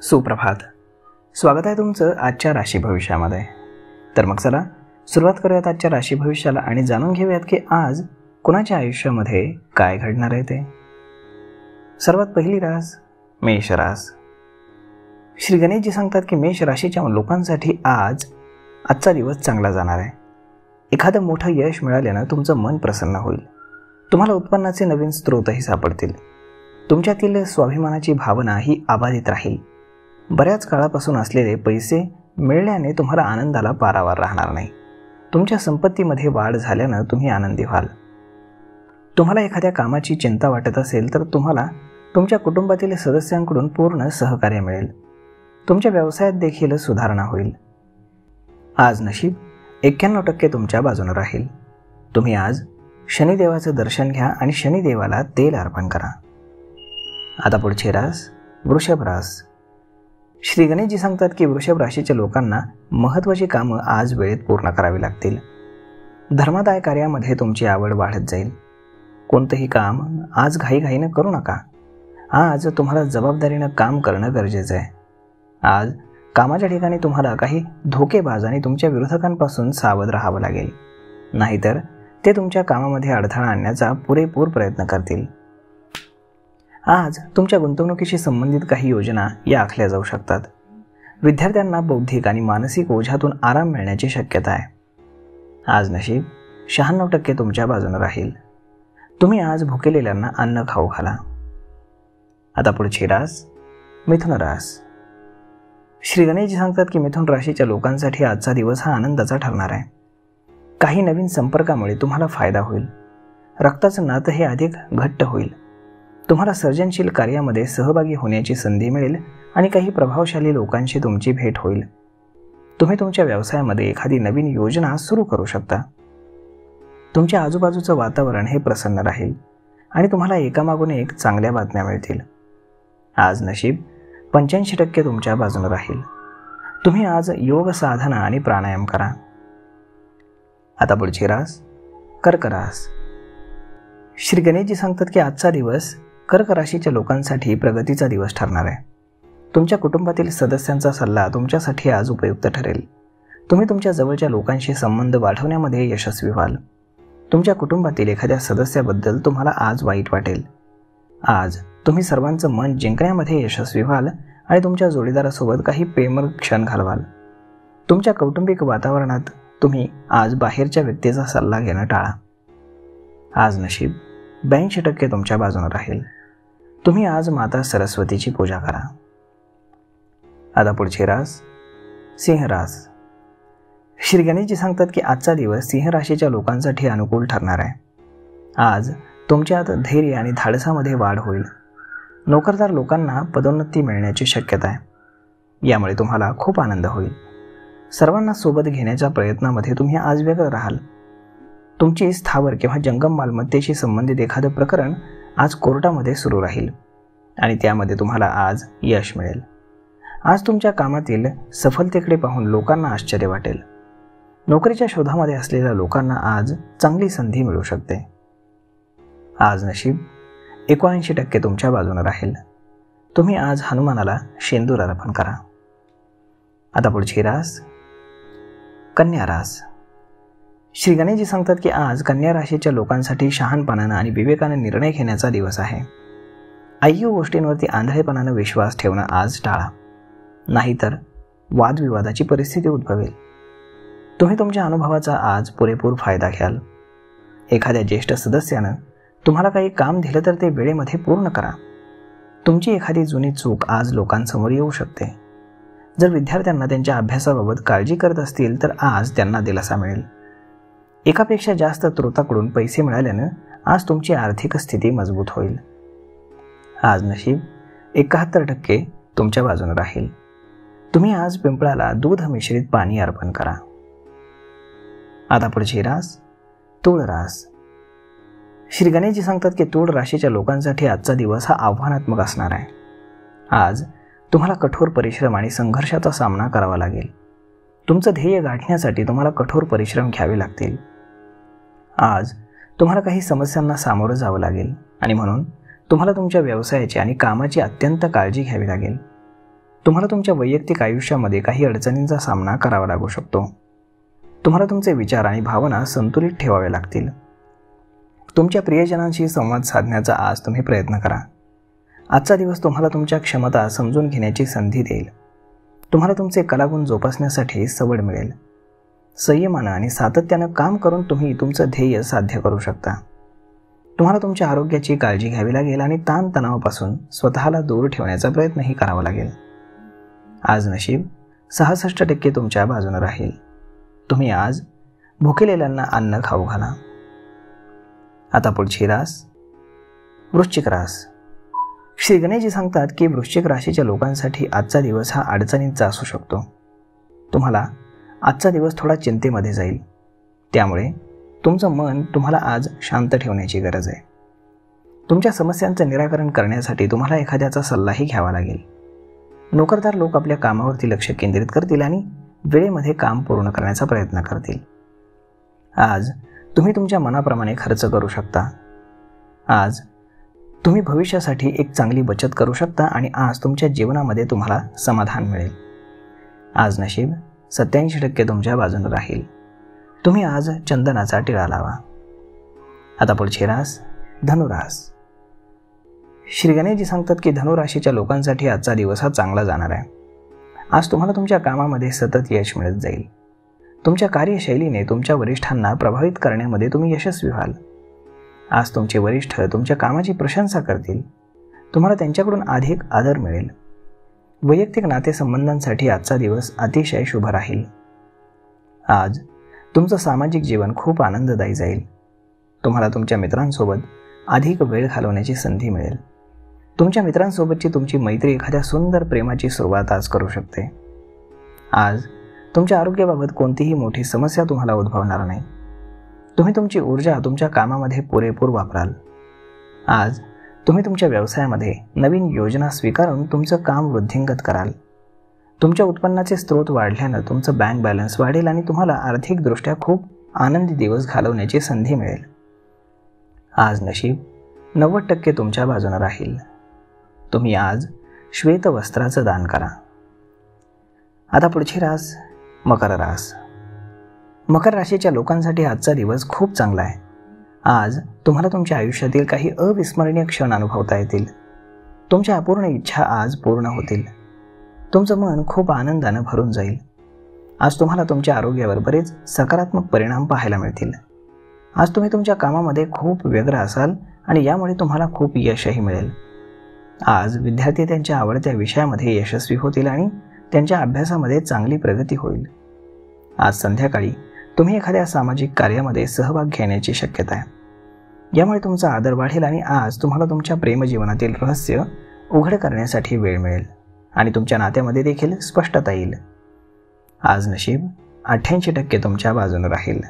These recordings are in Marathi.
सुप्रभात. स्वागत आहे तुमचं आजच्या राशी भविष्यामध्ये. तर मग चला सुरुवात करूयात आजच्या राशी भविष्याला आणि जाणून घेऊयात की आज कोणाच्या आयुष्यामध्ये काय घडणार आहे ते. सर्वात पहिली रास मेष रास. श्री गणेशजी सांगतात की मेष राशीच्या लोकांसाठी आजचा दिवस चांगला जाणार आहे. एखादं मोठं यश मिळाल्यानं तुमचं मन प्रसन्न होईल. तुम्हाला उत्पन्नाचे नवीन स्रोतही सापडतील. तुमच्यातील स्वाभिमानाची भावना ही अबाधित राहील. बऱ्याच काळापासून असलेले पैसे मिळण्याने तुम्हाला आनंदाला पारावार राहणार नाही. तुमच्या संपत्तीमध्ये वाढ झाल्यानं तुम्ही आनंदी व्हाल. तुम्हाला एखाद्या कामाची चिंता वाटत असेल तर तुम्हाला तुमच्या कुटुंबातील सदस्यांकडून पूर्ण सहकार्य मिळेल. तुमच्या व्यवसायात देखील सुधारणा होईल. आज नशीब 91% तुमच्या बाजूने राहील. तुम्ही आज शनिदेवाचं दर्शन घ्या आणि शनिदेवाला तेल अर्पण करा. आता पुढची रास वृषभ रास. श्री गणेशजी सांगतात की वृषभ राशीच्या लोकांना महत्त्वाची कामं आज वेळेत पूर्ण करावी लागतील. धर्मदाय कार्यामध्ये तुमची आवड वाढत जाईल. कोणतंही काम आज घाईघाईनं करू नका. आज तुम्हाला जबाबदारीनं काम करणं गरजेचं आहे. आज कामाच्या ठिकाणी तुम्हाला काही धोकेबाज आणि तुमच्या विरोधकांपासून सावध राहावं लागेल. नाहीतर ते तुमच्या कामामध्ये अडथळा आणण्याचा पुरेपूर प्रयत्न करतील. आज तुमच्या गुंतवणुकीशी संबंधित काही योजना या आखल्या जाऊ शकतात. विद्यार्थ्यांना बौद्धिक आणि मानसिक ओझ्यातून आराम मिळण्याची शक्यता आहे. आज नशीब 96% तुमच्या बाजूने राहील. तुम्ही आज भुकेलेल्यांना अन्न खाऊ घाला. आता पुढची रास मिथुन रास. श्री गणेशजी सांगतात की मिथुन राशीच्या लोकांसाठी आजचा दिवस हा आनंदाचा ठरणार आहे. काही नवीन संपर्कामुळे तुम्हाला फायदा होईल. रक्ताचं नातं हे अधिक घट्ट होईल. तुम्हाला सर्जनशील कार्यामध्ये सहभागी होण्याची संधी मिळेल आणि काही प्रभावशाली लोकांशी तुमची भेट होईल. तुम्ही तुमच्या व्यवसायामध्ये एखादी नवीन योजना सुरू करू शकता. तुमच्या आजूबाजूचं वातावरण हे प्रसन्न राहील आणि तुम्हाला एकामागून एक चांगल्या बातम्या मिळतील. आज नशीब 85% तुमच्या बाजूने राहील. तुम्ही आज योग साधना आणि प्राणायाम करा. आता पुढची रास कर्क रास. श्री गणेशजी सांगतात की आजचा दिवस कर्क राशीच्या लोकांसाठी प्रगतीचा दिवस ठरणार आहे. तुमच्या कुटुंबातील सदस्यांचा सल्ला तुमच्यासाठी आज उपयुक्त ठरेल. तुम्ही तुमच्या जवळच्या लोकांशी संबंध वाढवण्यामध्ये यशस्वी व्हाल. तुमच्या कुटुंबातील एखाद्या सदस्याबद्दल तुम्हाला आज वाईट वाटेल. आज तुम्ही सर्वांचं मन जिंकण्यामध्ये यशस्वी व्हाल आणि तुमच्या जोडीदारासोबत काही प्रेमळ क्षण घालवाल. तुमच्या कौटुंबिक वातावरणात तुम्ही आज बाहेरच्या व्यक्तीचा सल्ला घेणं टाळा. आज नशीब 82% तुमच्या बाजूने राहील. तुम्ही आज माता सरस्वतीची पूजा करा. आता पुढची रास सिंह रास. श्री गणेशजी सांगतात की आजचा दिवस सिंह राशीच्या लोकांसाठी अनुकूल ठरणार आहे. आज तुमच्यात धैर्य आणि धाडसामध्ये वाढ होईल. नोकरदार लोकांना पदोन्नती मिळण्याची शक्यता आहे. यामुळे तुम्हाला खूप आनंद होईल. सर्वांना सोबत घेण्याच्या प्रयत्नामध्ये तुम्ही आज वेगळं राहाल. तुमची स्थावर किंवा जंगम मालमत्तेशी संबंधित एखादं प्रकरण आज कोर्टामध्ये सुरू राहील आणि त्यामध्ये तुम्हाला आज यश मिळेल. आज तुमच्या कामातील सफलतेकडे पाहून लोकांना आश्चर्य वाटेल. नोकरीच्या शोधामध्ये असलेल्या लोकांना आज चांगली संधी मिळू शकते. आज नशीब 79% तुमच्या बाजूने राहील. तुम्ही आज हनुमानाला शेंदूर अर्पण करा. आता पुढची रास कन्या रास. श्री गणेशजी सांगतात की आज कन्या राशीच्या लोकांसाठी शहाणपणानं आणि विवेकानं निर्णय घेण्याचा दिवस आहे. अय्यो गोष्टींवरती आंधळेपणानं विश्वास ठेवणं आज टाळा. नाहीतर वादविवादाची परिस्थिती उद्भवेल. तुम्ही तुमच्या अनुभवाचा आज पुरेपूर फायदा घ्याल. एखाद्या ज्येष्ठ सदस्यानं तुम्हाला काही काम दिलं तर ते वेळेमध्ये पूर्ण करा. तुमची एखादी जुनी चूक आज लोकांसमोर येऊ शकते. जर विद्यार्थ्यांना त्यांच्या अभ्यासाबाबत काळजी करत असतील तर आज त्यांना दिलासा मिळेल. एकापेक्षा जास्त स्रोताकडून पैसे मिळाल्यानं आज तुमची आर्थिक स्थिती मजबूत होईल. आज नशीब 71% तुमच्या बाजूने राहील. तुम्ही आज पिंपळाला दूध मिश्रित पाणी अर्पण करा. आता पुढची रास तुळ रास. श्री गणेशजी सांगतात की तुळ राशीच्या लोकांसाठी आजचा दिवस हा आव्हानात्मक असणार आहे. आज तुम्हाला कठोर परिश्रम आणि संघर्षाचा सामना करावा लागेल. तुमचं ध्येय गाठण्यासाठी तुम्हाला कठोर परिश्रम घ्यावे लागतील. आज तुम्हाला काही समस्यांना सामोरं जावं लागेल आणि म्हणून तुम्हाला तुमच्या व्यवसायाची आणि कामाची अत्यंत काळजी घ्यावी लागेल. तुम्हाला तुमच्या वैयक्तिक आयुष्यामध्ये काही अडचणींचा सामना करावा लागू शकतो. तुम्हाला तुमचे विचार आणि भावना संतुलित ठेवावे लागतील. तुमच्या प्रियजनांशी संवाद साधण्याचा आज तुम्ही प्रयत्न करा. आजचा दिवस तुम्हाला तुमच्या क्षमता समजून घेण्याची संधी देईल. तुम्हाला तुमचे कलागुण जोपासण्यासाठी सवड मिळेल. संयमानं आणि सातत्यानं काम करून तुम्ही तुमचं ध्येय साध्य करू शकता. तुम्हाला तुमच्या आरोग्याची काळजी घ्यावी लागेल आणि ताणतणावापासून स्वतःला दूर ठेवण्याचा प्रयत्नही करावा लागेल. आज नशीब 66% तुमच्या बाजूने राहील. तुम्ही आज भुकेलेल्यांना अन्न खाऊ घाला. आता पुढची रास वृश्चिक रास. श्री गणेशजी सांगतात की वृश्चिक राशीच्या लोकांसाठी आजचा दिवस हा अडचणींचा असू शकतो. तुम्हाला आजचा दिवस थोडा चिंतेमध्ये जाईल. त्यामुळे तुमचं मन तुम्हाला आज शांत ठेवण्याची गरज आहे. तुमच्या समस्यांचं निराकरण करण्यासाठी तुम्हाला एखाद्याचा सल्लाही घ्यावा लागेल. नोकरदार लोक आपल्या कामावरती लक्ष केंद्रित करतील आणि वेळेमध्ये काम पूर्ण करण्याचा प्रयत्न करतील. आज तुम्ही तुमच्या मनाप्रमाणे खर्च करू शकता. आज तुम्ही भविष्यासाठी एक चांगली बचत करू शकता आणि आज तुमच्या जीवनामध्ये तुम्हाला समाधान मिळेल. आज नशीब 87% तुमच्या बाजूने राहील. तुम्ही आज चंदनाचा टिळा लावा. आता पुढची रास धनुरास. श्री गणेशजी सांगतात की धनुराशीच्या लोकांसाठी आजचा दिवस हा चांगला जाणार आहे. आज तुम्हाला तुमच्या कामामध्ये सतत यश मिळत जाईल. तुमच्या कार्यशैलीने तुमच्या वरिष्ठांना प्रभावित करण्यामध्ये तुम्ही यशस्वी व्हाल. आज तुमचे वरिष्ठ तुमच्या कामाची प्रशंसा करतील. तुम्हाला त्यांच्याकडून अधिक आदर मिळेल. वैयक्तिक नातेसंबंधांसाठी आजचा दिवस अतिशय शुभ राहील. आज तुमचं सामाजिक जीवन खूप आनंददायी जाईल. तुम्हाला तुमच्या मित्रांसोबत अधिक वेळ घालवण्याची संधी मिळेल. तुमच्या मित्रांसोबतची तुमची मैत्री एखाद्या सुंदर प्रेमाची सुरुवात आज करू शकते. आज तुमच्या आरोग्याबाबत कोणतीही मोठी समस्या तुम्हाला उद्भवणार नाही. तुम्ही तुमची ऊर्जा तुमच्या कामामध्ये पुरेपूर वापराल. आज तुम्ही तुमच्या व्यवसायामध्ये नवीन योजना स्वीकारून तुमचं काम वृद्धिंगत कराल. तुमच्या उत्पन्नाचे स्रोत वाढल्यानं तुमचं बँक बॅलन्स वाढेल आणि तुम्हाला आर्थिकदृष्ट्या खूप आनंदी दिवस घालवण्याची संधी मिळेल. आज नशीब 90% तुमच्या बाजूने राहील. तुम्ही आज श्वेत वस्त्राचं दान करा. आता पुढची रास मकर रास. मकर राशीच्या लोकांसाठी आजचा दिवस खूप चांगला आहे. आज तुम्हाला तुमच्या आयुष्यातील काही अविस्मरणीय क्षण अनुभवता येतील. तुमच्या अपूर्ण इच्छा आज पूर्ण होतील. तुमचं मन खूप आनंदानं भरून जाईल. आज तुम्हाला तुमच्या आरोग्यावर बरेच सकारात्मक परिणाम पाहायला मिळतील. आज तुम्ही तुमच्या कामामध्ये खूप व्यग्र असाल आणि यामुळे तुम्हाला खूप यशही मिळेल. आज विद्यार्थी त्यांच्या आवडत्या विषयामध्ये यशस्वी होतील आणि त्यांच्या अभ्यासामध्ये चांगली प्रगती होईल. आज संध्याकाळी तुम्ही एखाद्या सामाजिक कार्यामध्ये सहभाग घेण्याची शक्यता आहे. यामुळे तुमचा आदर वाढेल आणि आज तुम्हाला तुमच्या प्रेमजीवनातील रहस्य उघड करण्यासाठी वेळ मिळेल आणि तुमच्या नात्यामध्ये देखील स्पष्टता येईल. आज नशीब 88% तुमच्या बाजूने राहील.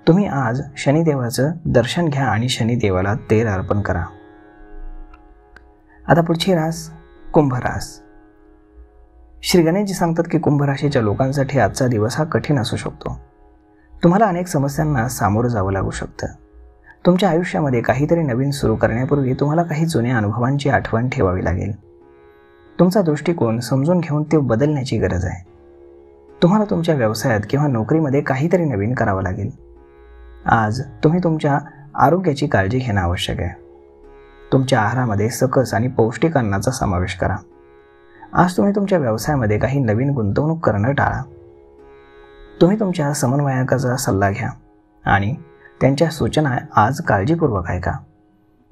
तुम्ही आज शनिदेवाचं दर्शन घ्या आणि शनिदेवाला तेल अर्पण करा. आता पुढची रास कुंभ रास. श्री गणेशजी सांगतात की कुंभ राशीच्या लोकांसाठी आजचा दिवस हा कठीण असू शकतो. तुम्हाला अनेक समस्यांना सामोरं जावं लागू शकतं. तुमच्या आयुष्यामध्ये काहीतरी नवीन सुरू करण्यापूर्वी तुम्हाला काही जुन्या अनुभवांची आठवण ठेवावी लागेल. तुमचा दृष्टिकोन समजून घेऊन ते बदलण्याची गरज आहे. तुम्हाला तुमच्या व्यवसायात किंवा नोकरीमध्ये काहीतरी नवीन करावं लागेल. आज तुम्ही तुमच्या आरोग्याची काळजी घेणं आवश्यक आहे. तुमच्या आहारामध्ये सकस आणि पौष्टिक अन्नाचा समावेश करा. आज तुम्ही तुमच्या व्यवसायामध्ये काही नवीन गुंतवणूक करणं टाळा. तुम्ही तुमच्या समन्वयकाचा सल्ला घ्या आणि त्यांच्या सूचना आज काळजीपूर्वक ऐका.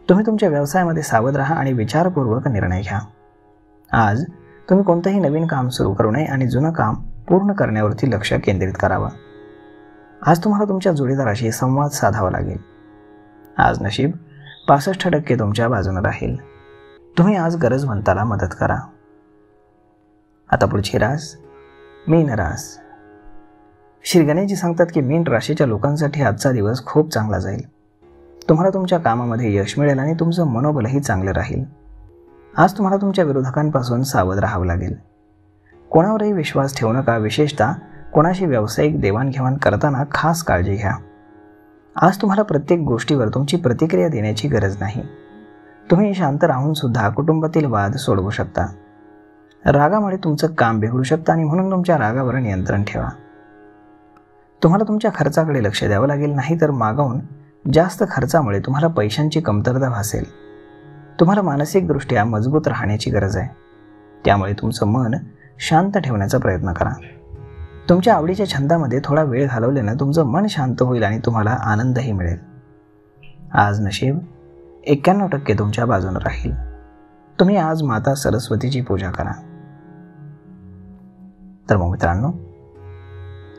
तुम्ही तुमच्या व्यवसायामध्ये सावध राहा आणि विचारपूर्वक निर्णय घ्या. आज तुम्ही कोणतंही नवीन काम सुरू करू नये आणि जुनं काम पूर्ण करण्यावरती लक्ष केंद्रित करावं. आज तुम्हाला तुमच्या जोडीदाराशी संवाद साधावा लागेल. आज नशीब 65% तुमच्या बाजूने राहील. तुम्ही आज गरजवंताला मदत करा. आता पुढची रास मीन रास. श्री गणेशजी सांगतात की मीन राशीच्या लोकांसाठी आजचा दिवस खूप चांगला जाईल. तुम्हाला तुमच्या कामामध्ये यश मिळेल आणि तुमचं मनोबलही चांगलं राहील. आज तुम्हाला तुमच्या विरोधकांपासून सावध राहावं लागेल. कोणावरही विश्वास ठेवू नका. विशेषतः कोणाशी व्यावसायिक देवाणघेवाण करताना खास काळजी घ्या. आज तुम्हाला प्रत्येक गोष्टीवर तुमची प्रतिक्रिया देण्याची गरज नाही. तुम्ही शांत राहून सुद्धा कुटुंबातील वाद सोडवू शकता. रागामुळे तुमचं काम बिघडू शकतं आणि म्हणून तुमच्या रागावर नियंत्रण ठेवा. तुम्हाला तुमच्या खर्चाकडे लक्ष द्यावं लागेल, नाही तर मागाहून जास्त खर्चामुळे तुम्हाला पैशांची कमतरता भासेल. तुम्हाला मानसिकदृष्ट्या मजबूत राहण्याची गरज आहे. त्यामुळे तुमचं मन शांत ठेवण्याचा प्रयत्न करा. तुमच्या आवडीच्या छंदामध्ये थोडा वेळ घालवल्यानं तुमचं मन शांत होईल आणि तुम्हाला आनंदही मिळेल. आज नशीब 91% तुमच्या बाजूने राहील. तुम्ही आज माता सरस्वतीची पूजा करा. तर मग मित्रांनो,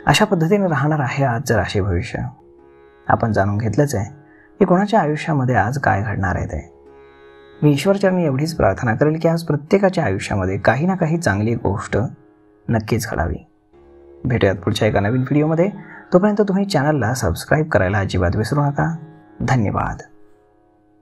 अशा पद्धतीने राहणार आहे आजचं राशी भविष्य. आपण जाणून घेतलंच आहे की कोणाच्या आयुष्यामध्ये आज काय घडणार आहे ते. मी ईश्वरचरणी एवढीच प्रार्थना करेल की आज प्रत्येकाच्या आयुष्यामध्ये काही ना काही चांगली गोष्ट नक्कीच घडावी. भेटूयात पुढच्या एका नवीन व्हिडिओमध्ये. तोपर्यंत तुम्ही चॅनलला सबस्क्राईब करायला अजिबात विसरू नका. धन्यवाद.